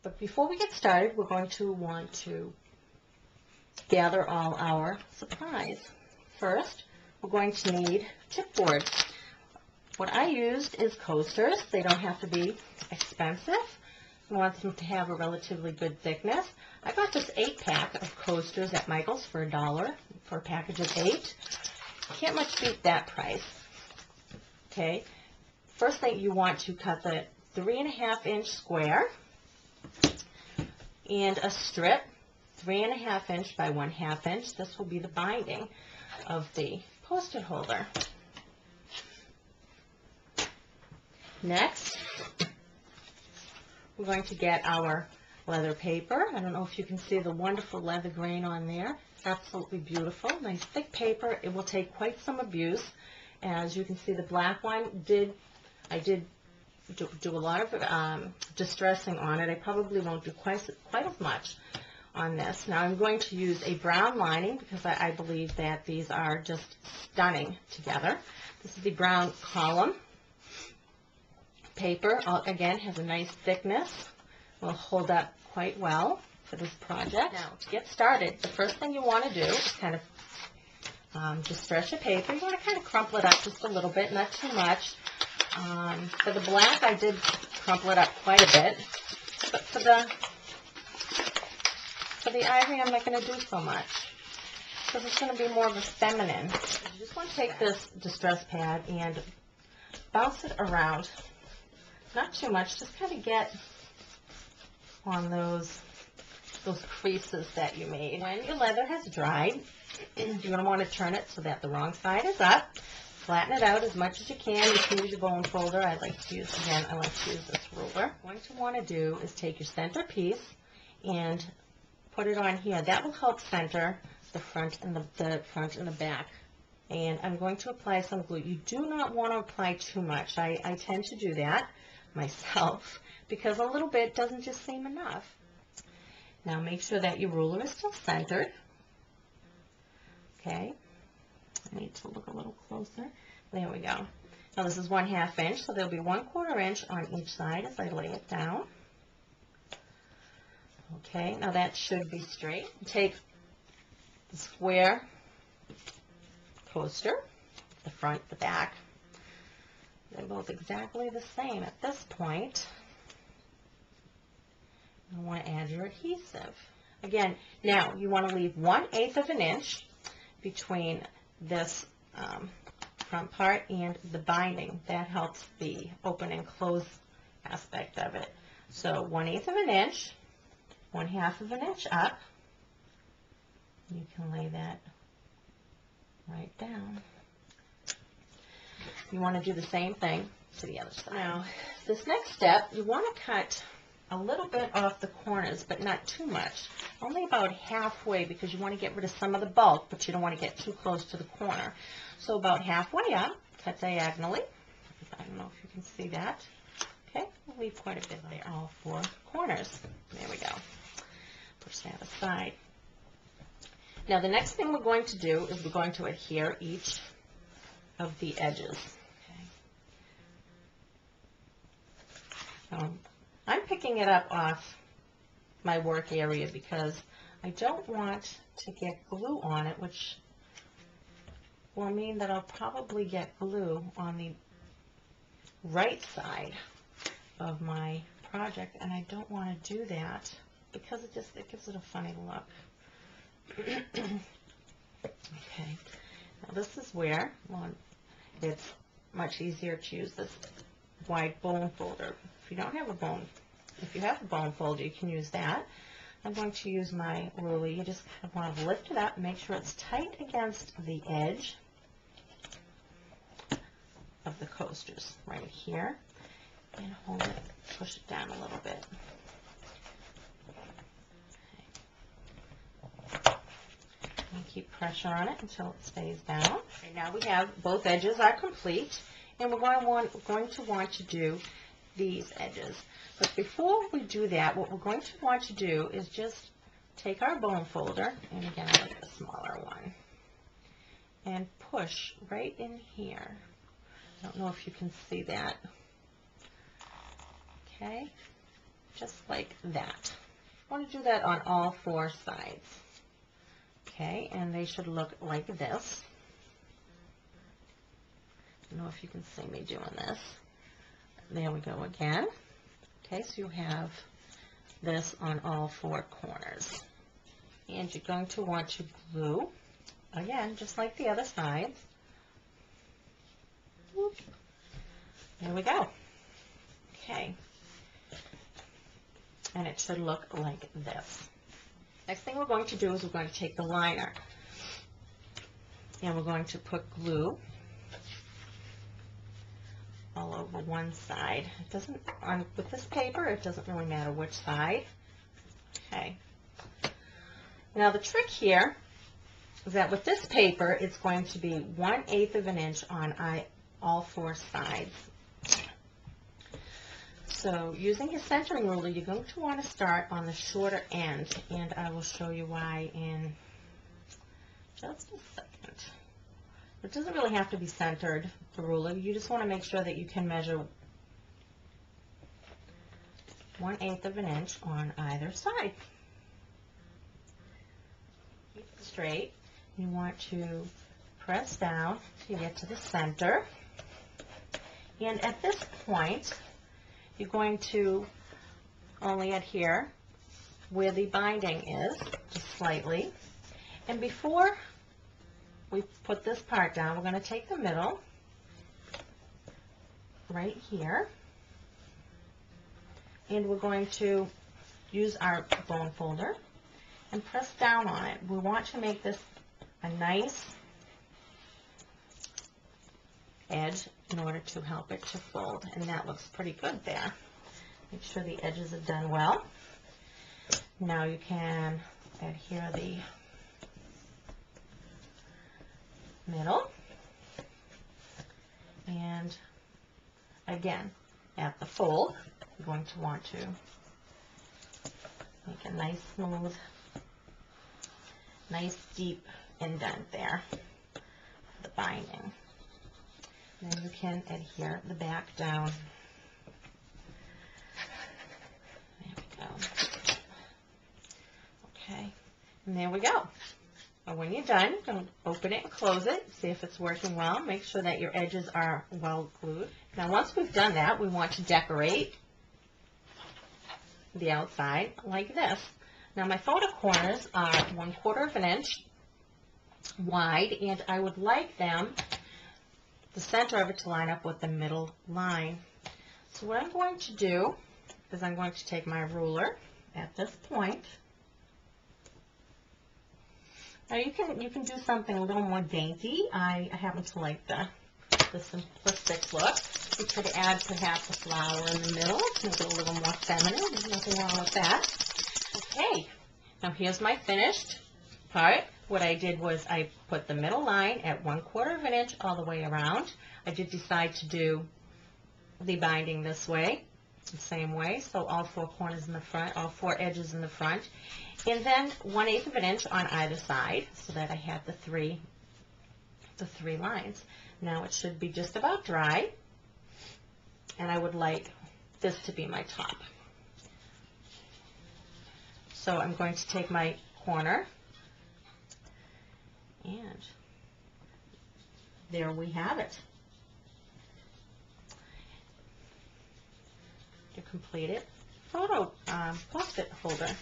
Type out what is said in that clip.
But before we get started, we're going to want to gather all our supplies. First, we're going to need chipboard. What I used is coasters. They don't have to be expensive. You want them to have a relatively good thickness. I got this 8-pack of coasters at Michael's for $1 for a package of 8. Can't much beat that price. Okay. First thing, you want to cut the 3.5-inch square and a strip, 3.5 inch by 1/2 inch. This will be the binding of the post-it holder. Next, we're going to get our leather paper. I don't know if you can see the wonderful leather grain on there. Absolutely beautiful. Nice thick paper. It will take quite some abuse. As you can see, the black one I did do a lot of distressing on it. I probably won't do quite as much on this. Now I'm going to use a brown lining because I believe that these are just stunning together. This is the brown column paper. Again, has a nice thickness. Will hold up quite well for this project. Now, to get started, the first thing you want to do is kind of just stretch your paper. You want to kind of crumple it up just a little bit, not too much. For the black, I did crumple it up quite a bit, but for the ivory, I'm not going to do so much because it's going to be more of a feminine. You just want to take this distress pad and bounce it around. Not too much, just kind of get on those creases that you made. When your leather has dried, you're going to want to turn it so that the wrong side is up. Flatten it out as much as you can. You can use your bone folder. I like to use this ruler. What you want to do is take your center piece and put it on here. That will help center the front and the back. And I'm going to apply some glue. You do not want to apply too much. I tend to do that myself because a little bit doesn't just seem enough. Now make sure that your ruler is still centered. Okay. I need to look a little closer. There we go. Now this is 1/2 inch, so there'll be 1/4 inch on each side as I lay it down. Okay, now that should be straight. Take the square poster, the front, the back. They're both exactly the same at this point. You want to add your adhesive. Again, now you want to leave 1/8 of an inch between this front part and the binding. That helps the open and close aspect of it. So 1/8 of an inch, 1/2 of an inch up. You can lay that right down. You want to do the same thing to the other side. Now, this next step, you want to cut a little bit off the corners, but not too much. Only about halfway because you want to get rid of some of the bulk, but you don't want to get too close to the corner. So about halfway up, cut diagonally. I don't know if you can see that. Okay, we'll leave quite a bit there, all 4 corners. There we go. Push that aside. Now the next thing we're going to do is we're going to adhere each of the edges. Okay. I'm picking it up off my work area because I don't want to get glue on it, which will mean that I'll probably get glue on the right side of my project, and I don't want to do that because it gives it a funny look. Okay, now this is where it's much easier to use this wide bone folder. If you have a bone folder, you can use that. I'm going to use my ruler. You just kind of want to lift it up and make sure it's tight against the edge of the coasters right here, and hold it, push it down a little bit. Okay. And keep pressure on it until it stays down. Okay, now we have both edges are complete, and we're going to want to do these edges. But before we do that, what we're going to want to do is just take our bone folder, and again, I like the smaller one, and push right in here. I don't know if you can see that. Okay. just like that. I want to do that on all 4 sides. Okay, and they should look like this. I don't know if you can see me doing this. There we go again. Okay, so you have this on all 4 corners. And you're going to want to glue, again, just like the other sides. Whoop. There we go. Okay. And it should look like this. Next thing we're going to do is we're going to take the liner and we're going to put glue all over one side. It doesn't, with this paper, it doesn't really matter which side. Okay. Now the trick here is that with this paper, it's going to be 1/8 of an inch on all 4 sides. So using your centering ruler, you're going to want to start on the shorter end, and I will show you why in just a second. It doesn't really have to be centered, the ruler. You just want to make sure that you can measure 1/8 of an inch on either side. Keep it straight. You want to press down to get to the center. And at this point, you're going to only adhere where the binding is, just slightly. And before we put this part down, we're going to take the middle, right here, and we're going to use our bone folder and press down on it. We want to make this a nice edge in order to help it to fold, and that looks pretty good there. Make sure the edges are done well. Now you can adhere the middle, and again at the fold you're going to want to make a nice smooth, nice deep indent there for the binding. Then you can adhere the back down. There we go. Okay, and there we go. And when you're done, you can open it and close it, see if it's working well. Make sure that your edges are well glued. Now once we've done that, we want to decorate the outside like this. Now my photo corners are 1/4 of an inch wide, and I would like them, the center of it, to line up with the middle line. So what I'm going to do is I'm going to take my ruler at this point. Now you can do something a little more dainty. I happen to like the simplistic look. You could add perhaps a flower in the middle to make it a little more feminine. There's nothing wrong with that. Okay, now here's my finished part. What I did was I put the middle line at 1/4 of an inch all the way around. I did decide to do the binding this way, the same way, so all 4 corners in the front, all 4 edges in the front, and then 1/8 of an inch on either side, so that I had the three lines. Now it should be just about dry, and I would like this to be my top. So I'm going to take my corner, and there we have it. To complete it, photo post-it holder.